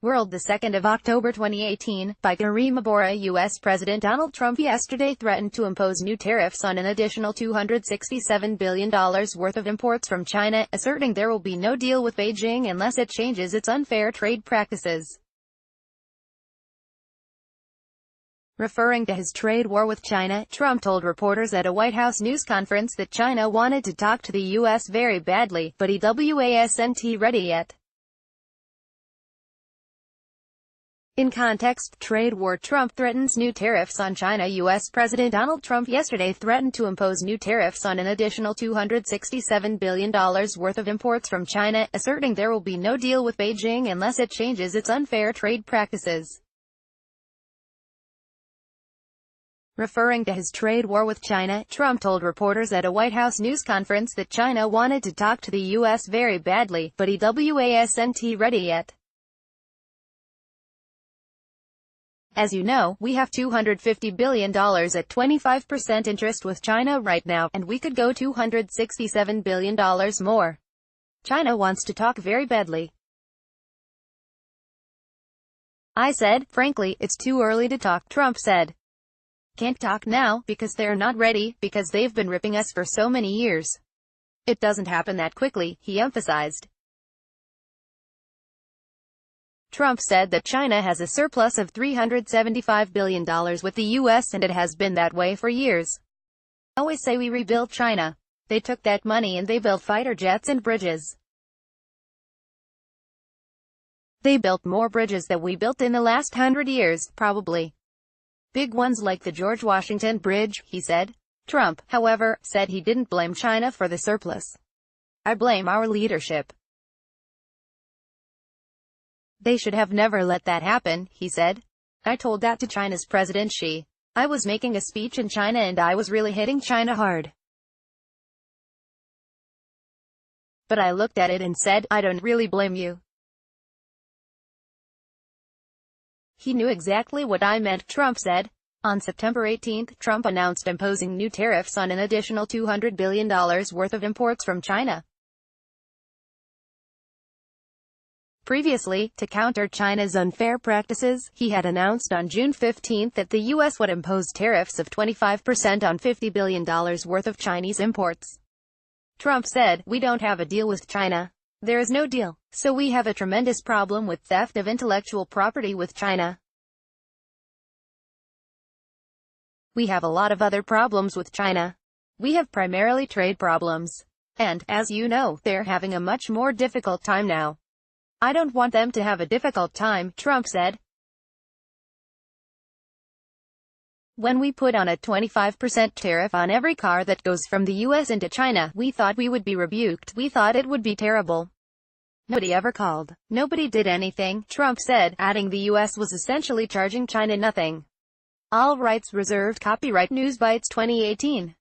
World, the 2nd of October 2018, by Garima. Bora. U.S. President Donald Trump yesterday threatened to impose new tariffs on an additional $267 billion worth of imports from China, asserting there will be no deal with Beijing unless it changes its unfair trade practices. Referring to his trade war with China, Trump told reporters at a White House news conference that China wanted to talk to the U.S. very badly, but he wasn't ready yet. In context, trade war. Trump threatens new tariffs on China. U.S. President Donald Trump yesterday threatened to impose new tariffs on an additional $267 billion worth of imports from China, asserting there will be no deal with Beijing unless it changes its unfair trade practices. Referring to his trade war with China, Trump told reporters at a White House news conference that China wanted to talk to the U.S. very badly, but he wasn't ready yet. As you know, we have $250 billion at 25% interest with China right now, and we could go $267 billion more. China wants to talk very badly. I said, frankly, it's too early to talk, Trump said. Can't talk now, because they're not ready, because they've been ripping us for so many years. It doesn't happen that quickly, he emphasized. Trump said that China has a surplus of $375 billion with the U.S. and it has been that way for years. I always say we rebuilt China. They took that money and they built fighter jets and bridges. They built more bridges than we built in the last 100 years, probably. Big ones like the George Washington Bridge, he said. Trump, however, said he didn't blame China for the surplus. I blame our leadership. They should have never let that happen, he said. I told that to China's President Xi. I was making a speech in China and I was really hitting China hard. But I looked at it and said, I don't really blame you. He knew exactly what I meant, Trump said. On September 18, Trump announced imposing new tariffs on an additional $200 billion worth of imports from China. Previously, to counter China's unfair practices, he had announced on June 15 that the U.S. would impose tariffs of 25% on $50 billion worth of Chinese imports. Trump said, we don't have a deal with China. There is no deal. So we have a tremendous problem with theft of intellectual property with China. We have a lot of other problems with China. We have primarily trade problems. And, as you know, they're having a much more difficult time now. I don't want them to have a difficult time, Trump said. When we put on a 25% tariff on every car that goes from the U.S. into China, we thought we would be rebuked. We thought it would be terrible. Nobody ever called. Nobody did anything, Trump said, adding the U.S. was essentially charging China nothing. All rights reserved. Copyright News Bites 2018.